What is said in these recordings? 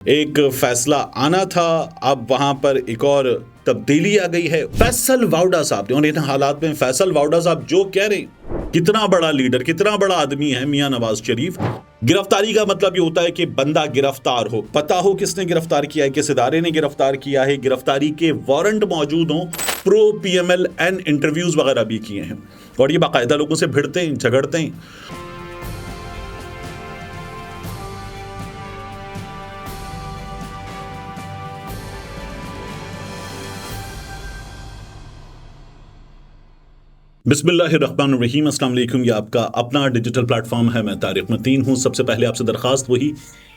एक फैसला आना था, अब वहां पर एक और तब्दीली आ गई है। फैसल वाउडा साहब ने, और इन हालात में फैसल वाउडा साहब जो कह रहे हैं, कितना बड़ा लीडर, कितना बड़ा आदमी है मियां नवाज शरीफ। गिरफ्तारी का मतलब ये होता है कि बंदा गिरफ्तार हो, पता हो किसने गिरफ्तार किया है, किस इदारे ने गिरफ्तार किया है, गिरफ्तारी के वारंट मौजूद हों, प्रो PMLN इंटरव्यूज वगैरह भी किए हैं, और ये बाकायदा लोगों से भिड़ते हैं, झगड़ते हैं। बिस्मिल्लाहिर्रहमानिर्रहीम, अस्सलाम वालेकुम। ये आपका अपना डिजिटल प्लेटफॉर्म है, मैं तारिक मतीन हूँ। सबसे पहले आपसे दरख्वास्त वही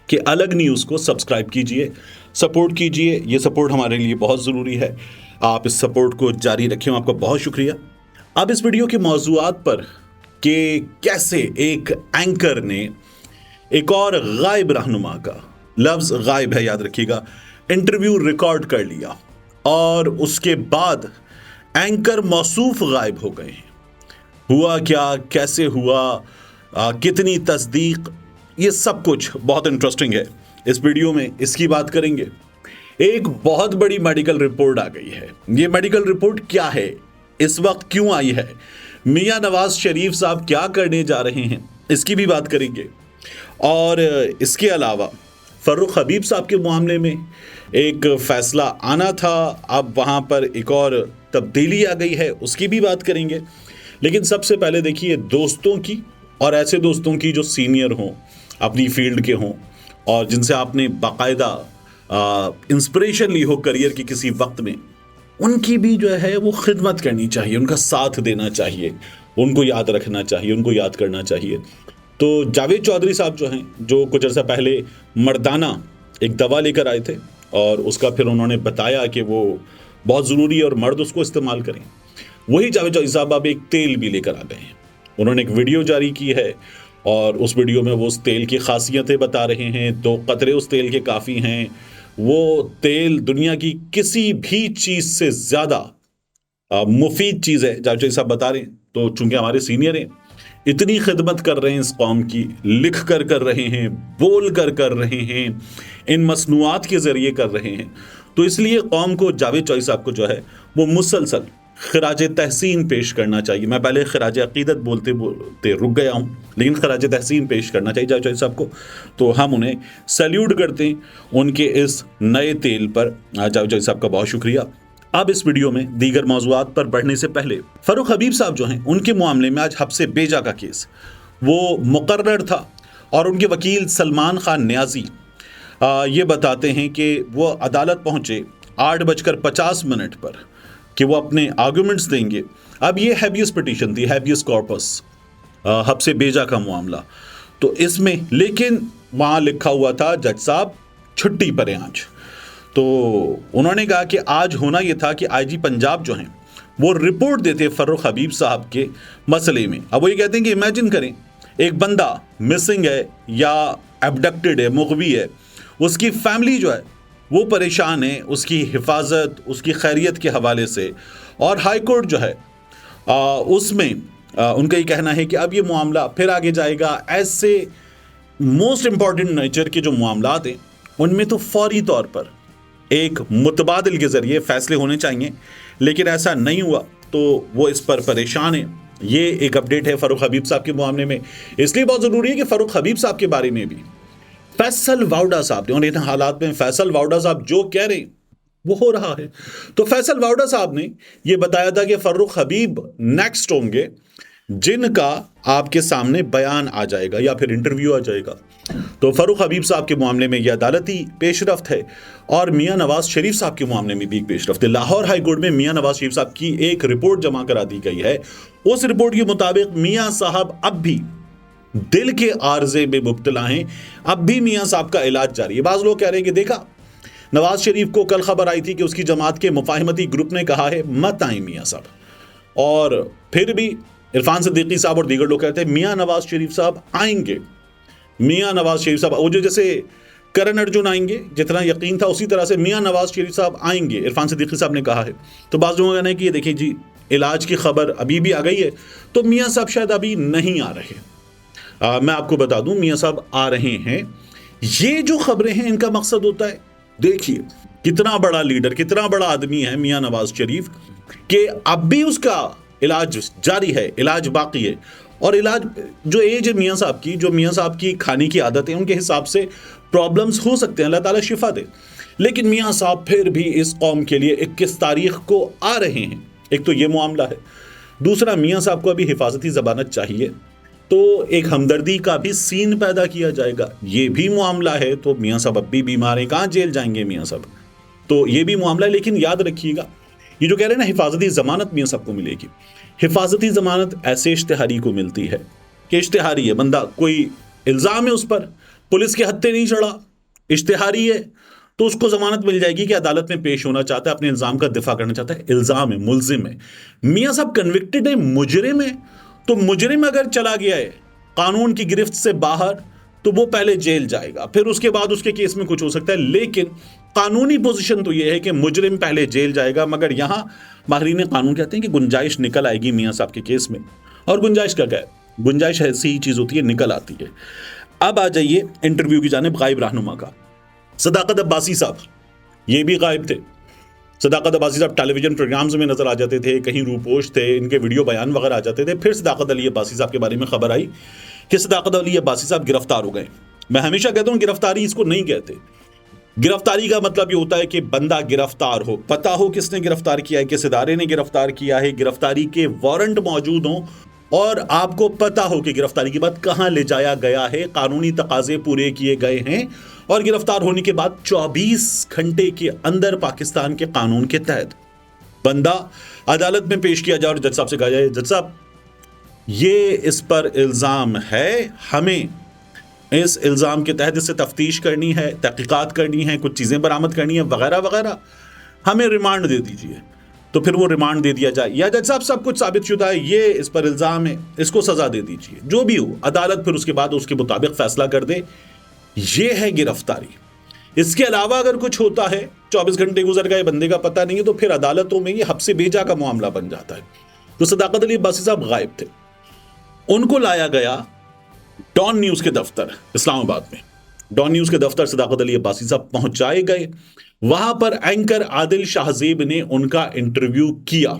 कि अलग न्यूज़ को सब्सक्राइब कीजिए, सपोर्ट कीजिए। ये सपोर्ट हमारे लिए बहुत ज़रूरी है, आप इस सपोर्ट को जारी रखें, आपका बहुत शुक्रिया। अब इस वीडियो के मौज़ूआत पर कि कैसे एक एंकर ने एक और गायब रहनुमा का, लफ्ज़ गायब है याद रखिएगा, इंटरव्यू रिकॉर्ड कर लिया और उसके बाद एंकर मौसूफ गायब हो गए हैं। हुआ क्या, कैसे हुआ, कितनी तस्दीक, ये सब कुछ बहुत इंटरेस्टिंग है। इस वीडियो में इसकी बात करेंगे। एक बहुत बड़ी मेडिकल रिपोर्ट आ गई है। ये मेडिकल रिपोर्ट क्या है, इस वक्त क्यों आई है, मियां नवाज शरीफ साहब क्या करने जा रहे हैं, इसकी भी बात करेंगे। और इसके अलावा फर्रुख हबीब साहब के मामले में एक फैसला आना था, अब वहाँ पर एक और तब्दीली आ गई है, उसकी भी बात करेंगे। लेकिन सबसे पहले देखिए दोस्तों की, और ऐसे दोस्तों की जो सीनियर हों, अपनी फील्ड के हों, और जिनसे आपने बाकायदा इंस्पिरेशन ली हो करियर के किसी वक्त में, उनकी भी जो है वो खिदमत करनी चाहिए, उनका साथ देना चाहिए, उनको याद रखना चाहिए, उनको याद करना चाहिए। तो जावेद चौधरी साहब जो हैं, जो कुछ अर्सा पहले मर्दाना एक दवा लेकर आए थे और उसका फिर उन्होंने बताया कि वो बहुत ज़रूरी है और मर्द उसको इस्तेमाल करें, वही जावेद चौधरी साहब अब एक तेल भी लेकर आ गए हैं। उन्होंने एक वीडियो जारी की है और उस वीडियो में वो उस तेल की खासियतें बता रहे हैं। 2 कतरे उस तेल के काफ़ी हैं। वो तेल दुनिया की किसी भी चीज़ से ज़्यादा मुफीद चीज़ है, जावेद चौधरी साहब बता रहे हैं। तो चूंकि हमारे सीनियर हैं, इतनी खिदमत कर रहे हैं इस कौम की, लिख कर रहे हैं, बोल कर रहे हैं, इन मसनूआत के ज़रिए कर रहे हैं, तो इसलिए कौम को जावेद चौधरी साहब को जो है वो मुसलसल खराज तहसीन पेश करना चाहिए। मैं पहले खराज अकीदत बोलते बोलते रुक गया हूँ, लेकिन खराज तहसीन पेश करना चाहिए जावेद चौधरी साहब को। तो हम उन्हें सैल्यूट करते हैं उनके इस नए तेल पर। जावेद चौधरी साहब का बहुत शुक्रिया। अब इस वीडियो में दीगर मौज़ूआत पर बढ़ने से पहले फर्रुख हबीब साहब जो हैं, उनके मामले में आज हब्से बेजा का केस वो मुकर्रर था, और उनके वकील सलमान खान न्याजी ये बताते हैं कि वो अदालत पहुंचे 8:50 पर कि वो अपने आर्गूमेंट्स देंगे। अब ये हैबियस पिटीशन थी, हैबियस कॉर्पस, हब्से बेजा का मामला। तो इसमें लेकिन वहाँ लिखा हुआ था जज साहब छुट्टी पर हैं आज। तो उन्होंने कहा कि आज होना ये था कि IG पंजाब जो हैं वो रिपोर्ट देते फर्रुख हबीब साहब के मसले में। अब वो ये कहते हैं कि इमेजिन करें एक बंदा मिसिंग है या एबडक्टेड है, मुग़वी है, उसकी फैमिली जो है वो परेशान है, उसकी हिफाजत, उसकी खैरियत के हवाले से, और हाई कोर्ट जो है उसमें उनका ये कहना है कि अब ये मामला फिर आगे जाएगा। ऐसे मोस्ट इम्पॉर्टेंट नेचर के जो मामलात हैं उनमें तो फौरी तौर पर एक मुतबादिल के ज़रिए फ़ैसले होने चाहिए, लेकिन ऐसा नहीं हुआ, तो वो इस पर परेशान है। ये एक अपडेट है फर्रुख हबीब साहब के मामले में। इसलिए बहुत ज़रूरी है कि फर्रुख हबीब साहब के बारे में भी फैसल वाउडा साहब ने, और इन हालात में फैसल वाउडा साहब जो कह रहे हैं वो हो रहा है। तो फैसल वाउडा साहब ने ये बताया था कि फर्रुख हबीब नेक्स्ट होंगे जिनका आपके सामने बयान आ जाएगा या फिर इंटरव्यू आ जाएगा। तो फर्रुख हबीब साहब के मामले में यह अदालती पेशरफ्त है, और मियां नवाज शरीफ साहब के मामले में भी एक पेशरफ्त है। लाहौर हाई कोर्ट में मियां नवाज शरीफ साहब की एक रिपोर्ट जमा करा दी गई है। उस रिपोर्ट के मुताबिक मियां साहब अब भी दिल के आर्जे में मुब्तला हैं, अब भी मियां साहब का इलाज जारी है। बाज़ लोग कह रहे हैं कि देखा, नवाज शरीफ को कल खबर आई थी कि उसकी जमात के मुफाहिमती ग्रुप ने कहा है मत आए मियां साहब, और फिर भी इरफान सिद्दीकी साहब और दीगर लोग कहते हैं मियां नवाज शरीफ साहब आएंगे। मियां नवाज शरीफ साहब वो जो जैसे करण अर्जुन आएंगे, जितना यकीन था उसी तरह से मियां नवाज शरीफ साहब आएंगे, इरफान सिद्दीकी साहब ने कहा है। तो बाज़ लोगों का कहना है कि ये देखिए जी, इलाज की खबर अभी भी आ गई है, तो मियां साहब शायद अभी नहीं आ रहे। मैं आपको बता दूं, मियां साहब आ रहे हैं। ये जो खबरें हैं इनका मकसद होता है, देखिए कितना बड़ा लीडर, कितना बड़ा आदमी है मियां नवाज शरीफ, कि अब भी उसका इलाज जारी है, इलाज बाकी है। और इलाज जो एज है मियां साहब की, जो मियां साहब की खाने की आदत है, उनके हिसाब से प्रॉब्लम्स हो सकते हैं, अल्लाह ताला शिफा दे। लेकिन मियां साहब फिर भी इस कौम के लिए 21 तारीख को आ रहे हैं। एक तो ये मामला है, दूसरा मियां साहब को अभी हिफाजती जमानत चाहिए, तो एक हमदर्दी का भी सीन पैदा किया जाएगा, ये भी मामला है। तो मियां साहब अब भी बीमार हैं, कहाँ जेल जाएंगे मियां साहब, तो ये भी मामला है। लेकिन याद रखिएगा, ये जो कह रहे हैं ना हिफाजती जमानत मियां साहब को मिलेगी, हिफाजती जमानत ऐसे इश्तिहारी को मिलती है कि इश्तिहारी है बंदा, कोई इल्ज़ाम है उस पर, पुलिस के हत्थे नहीं चढ़ा, इश्तिहारी है, तो उसको जमानत मिल जाएगी कि अदालत में पेश होना चाहता है, अपने इल्ज़ाम का दिफा करना चाहता है। इल्ज़ाम है, मुल्जिम है, मियां साहब कन्विक्टेड है, मुजरिम है, तो मुजरिम अगर चला गया है कानून की गिरफ्त से बाहर, तो वो पहले जेल जाएगा, फिर उसके बाद उसके केस में कुछ हो सकता है। लेकिन कानूनी पोजीशन तो ये है कि मुजरिम पहले जेल जाएगा। मगर यहां माहिरीन कानून कहते हैं कि गुंजाइश निकल आएगी मियां साहब के केस में। और गुंजाइश का क्या है, गुंजाइश ऐसी ही चीज होती है, निकल आती है। अब आ जाइए इंटरव्यू की जानिब गायब रहनुमा का। सदाकत अब्बासी साहब ये भी गायब थे। सदाकत अब्बासी साहब टेलीविजन प्रोग्राम्स में नजर आ जाते थे, कहीं रूपोश थे, इनके वीडियो बयान वगैरह आ जाते थे। फिर सदाकत अली अब्बासी साहब के बारे में खबर आई कि सदाकत अली अब्बासी साहब गिरफ्तार हो गए। मैं हमेशा कहता हूं गिरफ्तारी इसको नहीं कहते, गिरफ्तारी का मतलब ये होता है कि बंदा गिरफ्तार हो, पता हो किसने गिरफ्तार किया है, किस इदारे ने गिरफ्तार किया है, गिरफ्तारी के वारंट मौजूद हों और आपको पता हो कि गिरफ्तारी के बाद कहां ले जाया गया है, कानूनी तकाजे पूरे किए गए हैं और गिरफ्तार होने के बाद 24 घंटे के अंदर पाकिस्तान के कानून के तहत बंदा अदालत में पेश किया जाए और जज साहब से कहा जाए, जज साहब ये इस पर इल्ज़ाम है, हमें इस इल्ज़ाम के तहत इससे तफ्तीश करनी है, तहकीकात करनी है, कुछ चीज़ें बरामद करनी है वगैरह वगैरह, हमें रिमांड दे दीजिए। तो फिर वो रिमांड दे दिया जाए, या जज साहब सब कुछ साबित शुदा है, ये इस पर इल्ज़ाम है, इसको सज़ा दे दीजिए। जो भी हो, अदालत फिर उसके बाद उसके मुताबिक फैसला कर दे। ये है गिरफ्तारी। इसके अलावा अगर कुछ होता है, 24 घंटे गुजर गए, बंदे का पता नहीं है, तो फिर अदालतों में ये हब्से बेजा का मामला बन जाता है। तो सदाकत अली अब्बासी साहब गायब थे, उनको लाया गया डॉन न्यूज के दफ्तर इस्लामाबाद में। डॉन न्यूज के दफ्तर सदाकत अली अब्बासी साहब पहुंचाए गए। वहां पर एंकर आदिल शाहजेब ने उनका इंटरव्यू किया।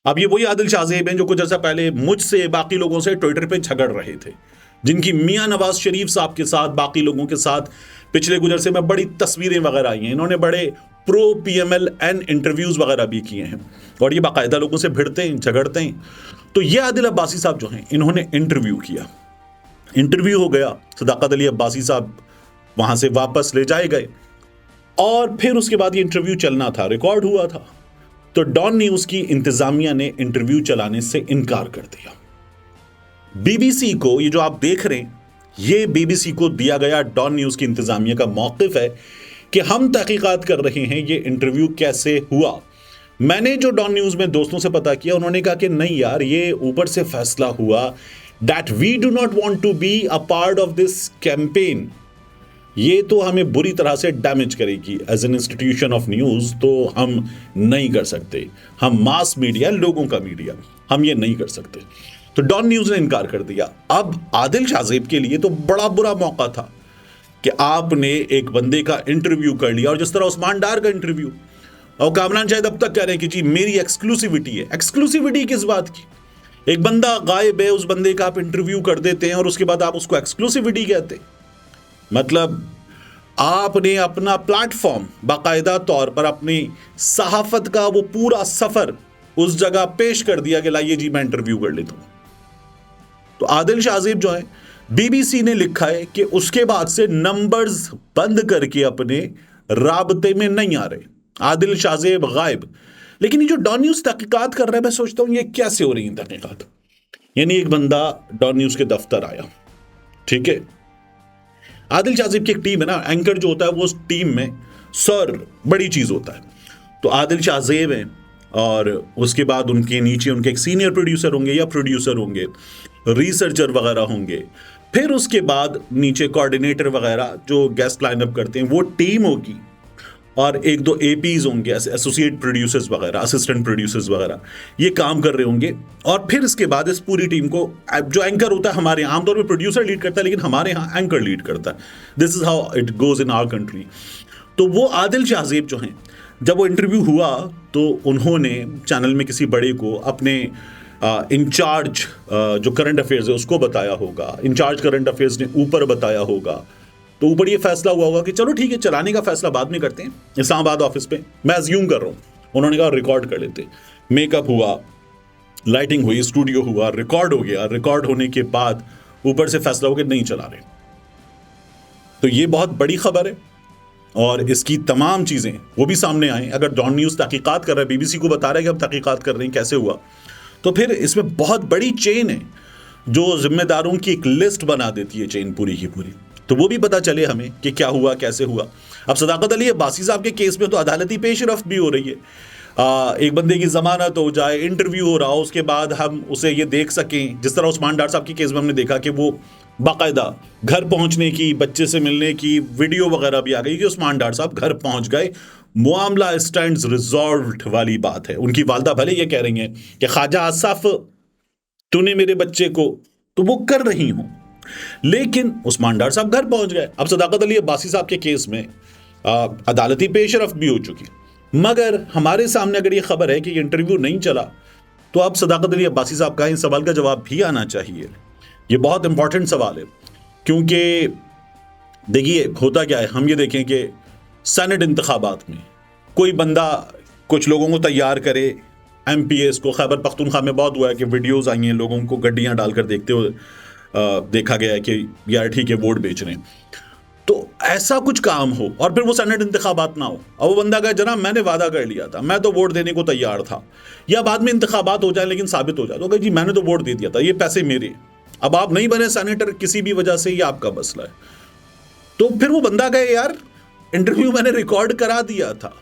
अब ये वही आदिल शाहजेब हैं जो कुछ अर्सा पहले मुझसे, बाकी लोगों से ट्विटर पे झगड़ रहे थे, जिनकी मियां नवाज शरीफ साहब के साथ, बाकी लोगों के साथ पिछले गुजर से में बड़ी तस्वीरें वगैरह आई हैं। इन्होंने बड़े प्रो PMLN इंटरव्यूज वगैरह भी किए हैं और ये बाकायदा लोगों से भिड़ते हैं, झगड़ते हैं। तो ये आदिल अब्बासी साहब जो हैं, इन्होंने इंटरव्यू किया, इंटरव्यू हो गया, सदाकत अली अब्बासी साहब वहां से वापस ले जाए गए और फिर उसके बाद ये इंटरव्यू चलना था, रिकॉर्ड हुआ था। तो डॉन न्यूज की इंतजामिया ने इंटरव्यू चलाने से इनकार कर दिया। BBC को, ये जो आप देख रहे हैं, ये BBC को दिया गया डॉन न्यूज की इंतजामिया का मौक़िफ़ है कि हम तहकीकात कर रहे हैं ये इंटरव्यू कैसे हुआ। मैंने जो डॉन न्यूज में दोस्तों से पता किया, उन्होंने कहा कि नहीं यार, ये ऊपर से फैसला हुआ that we do not want to be a part of this campaign, ये तो हमें बुरी तरह से डैमेज करेगी as an institution of news, तो हम नहीं कर सकते, हम मास मीडिया, लोगों का मीडिया, हम ये नहीं कर सकते। तो डॉन न्यूज ने इनकार कर दिया। अब आदिल शाहजेब के लिए तो बड़ा बुरा मौका था कि आपने एक बंदे का इंटरव्यू कर लिया, और जिस तरह उस्मान डार का इंटरव्यू, और कामरान शायद अब तक कह रहे हैं कि जी मेरी एक्सक्लूसिविटी है। एक्सक्लूसिविटी किस बात की? एक बंदा गायब है, उस बंदे का आप इंटरव्यू कर देते हैं और उसके बाद आप उसको एक्सक्लूसिविटी कहते हैं। मतलब आपने अपना प्लेटफॉर्म बाकायदा तौर पर, अपनी सहाफत का वो पूरा सफर उस जगह पेश कर दिया कि लाइए जी मैं इंटरव्यू कर लेता हूं। तो आदिल शाहजेब जो है, BBC ने लिखा है कि उसके बाद से नंबर्स बंद करके अपने राबते में नहीं आ रहे। आदिल शाहजेब गायब। लेकिन ये जो डॉन न्यूज तहकीकात कर रहा है, मैं सोचता हूं ये कैसे हो रही है तहकीकात। यानी एक बंदा डॉन न्यूज के दफ्तर आया, ठीक है, आदिल शाहजेब की एक टीम है ना, एंकर जो होता है वो उस टीम में सर बड़ी चीज होता है। तो आदिल शाहजेब हैं और उसके बाद उनके नीचे उनके एक सीनियर प्रोड्यूसर होंगे या प्रोड्यूसर होंगे, रिसर्चर वगैरह होंगे, फिर उसके बाद नीचे कोऑर्डिनेटर वगैरह जो गेस्ट लाइनअप करते हैं वो टीम होगी, और एक दो एपीज होंगे, एसोसिएट प्रोड्यूसर्स वगैरह, असिस्टेंट प्रोड्यूसर्स वगैरह, ये काम कर रहे होंगे। और फिर इसके बाद इस पूरी टीम को, जो एंकर होता है हमारे यहाँ, आमतौर पे प्रोड्यूसर लीड करता है, लेकिन हमारे यहाँ एंकर लीड करता है। This is how it goes in our country. तो वो आदिल शाहजेब जो हैं, जब वो इंटरव्यू हुआ तो उन्होंने चैनल में किसी बड़े को अपने इंचार्ज जो करंट अफेयर्स है उसको बताया होगा, इंचार्ज करंट अफेयर्स ने ऊपर बताया होगा, तो ऊपर ये फैसला हुआ होगा कि चलो ठीक है, चलाने का फैसला बाद में करते हैं इस्लामाबाद ऑफिस पे, मैं अज्यूम कर रहा हूँ। उन्होंने कहा रिकॉर्ड कर लेते, मेकअप हुआ, लाइटिंग हुई, स्टूडियो हुआ, रिकॉर्ड हो गया। रिकॉर्ड होने के बाद ऊपर से फैसला हो कि नहीं चला रहे। तो ये बहुत बड़ी खबर है और इसकी तमाम चीज़ें वो भी सामने आए। अगर डॉन न्यूज़ तहकीकात कर रहा है, BBC को बता रहा है कि हम तहकीकात कर रहे हैं कैसे हुआ, तो फिर इसमें बहुत बड़ी चेन है जो जिम्मेदारों की एक लिस्ट बना देती है, चेन पूरी की पूरी। तो वो भी पता चले हमें कि क्या हुआ, कैसे हुआ। अब सदाकत अली अब्बासी साहब के केस में तो अदालती पेशरफ्त भी हो रही है। एक बंदे की जमानत हो जाए, इंटरव्यू हो रहा हो, उसके बाद हम उसे ये देख सकें, जिस तरह उस्मान डार साहब के केस में हमने देखा कि वो बाकायदा घर पहुंचने की, बच्चे से मिलने की वीडियो वगैरह भी आ गई कि उस्मान डार साहब घर पहुंच गए, मामला स्टैंड्स रिजॉल्व्ड वाली बात है। उनकी वालदा भले ये कह रही हैं कि ख्वाजा आसफ तूने मेरे बच्चे को, तो वो कर रही हूं, लेकिन उस्मान डार साहब घर पहुंच गए। अब सदाकत अली अब्बासी साहब के केस में अदालती पेशरफ्त भी हो चुकी, मगर हमारे सामने अगर ये खबर है कि ये इंटरव्यू नहीं चला, तो अब सदाकत अली अब्बासी साहब का इस सवाल का जवाब भी आना चाहिए। ये बहुत इंपॉर्टेंट सवाल है, क्योंकि देखिए होता क्या है, हम ये देखें कि सेनेट इंतखाबात में कोई बंदा कुछ लोगों को तैयार करे, MPs को, खैबर पख्तूनख्वा में बहुत हुआ है कि वीडियोस आई हैं लोगों को गड्डियां डालकर देखते हुए देखा गया है कि यार ठीक है वोट बेच रहे हैं। तो ऐसा कुछ काम हो और फिर वो सेनेट इंतखाबात ना हो और वो बंदा कहे जनाब मैंने वादा कर लिया था, मैं तो वोट देने को तैयार था, या बाद में इंतखाबात हो जाए लेकिन साबित हो जाए तो कहे जी मैंने तो वोट दे दिया था, ये पैसे मेरे, अब आप नहीं बने सेनेटर किसी भी वजह से, ये आपका मसला है। तो फिर वो बंदा कहे यार इंटरव्यू मैंने रिकॉर्ड करा दिया था,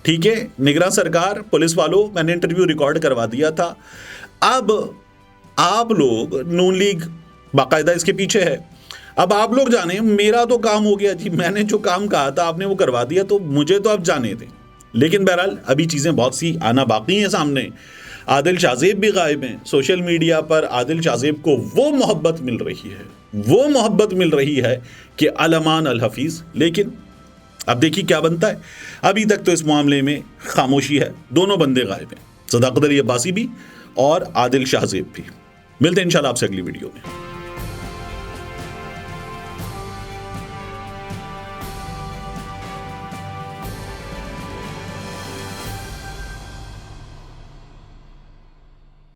ठीक है निगरान सरकार, पुलिस वालों, मैंने इंटरव्यू रिकॉर्ड करवा दिया था, अब आप लोग, नून लीग बाकायदा इसके पीछे है, अब आप लोग जाने, मेरा तो काम हो गया जी, मैंने जो काम कहा था आपने वो करवा दिया, तो मुझे तो अब जाने दें। लेकिन बहरहाल अभी चीज़ें बहुत सी आना बाकी हैं सामने। आदिल शाहजेब भी गायब हैं, सोशल मीडिया पर आदिल शाहजेब को वो मोहब्बत मिल रही है, वो मोहब्बत मिल रही है कि अल-अमान अल-हफीज़, लेकिन अब देखिए क्या बनता है। अभी तक तो इस मामले में खामोशी है, दोनों बंदे गायब हैं, सदाकत अली अब्बासी भी और आदिल शाहजेब भी। मिलते हैं इंशाल्लाह आपसे अगली वीडियो में।